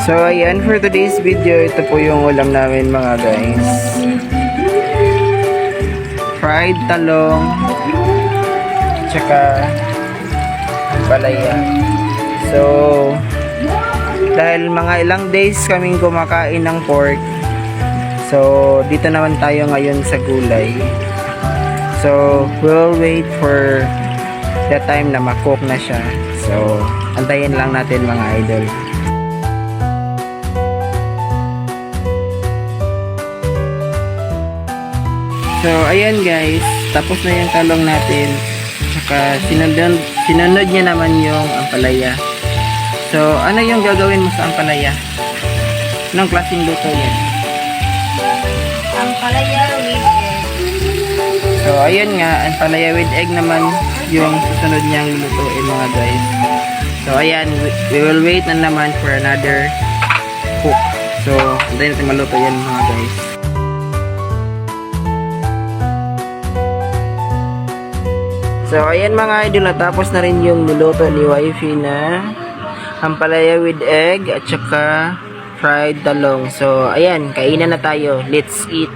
So ayan, for today's video, ito po yung ulam namin mga guys. Fried talong, tsaka palaya. So, dahil mga ilang days kaming kumakain ng pork, so dito naman tayo ngayon sa gulay. So, we'll wait for the time na ma-cook na siya. So, antayin lang natin mga idol. So, ayan guys, tapos na yung talong natin. Tsaka, sinunod niya naman yung ampalaya. So, ano yung gagawin mo sa ampalaya? Anong klaseng luto yan? Ampalaya with egg. So, ayun nga, ampalaya with egg naman yung susunod niyang lutuin mga guys. So, ayan, we will wait na naman for another cook. So, antayin natin maluto yan mga guys. So, ayan mga idol, natapos na rin yung niluto ni wifey na ampalaya with egg at saka fried talong. So, ayan, kainan na tayo. Let's eat!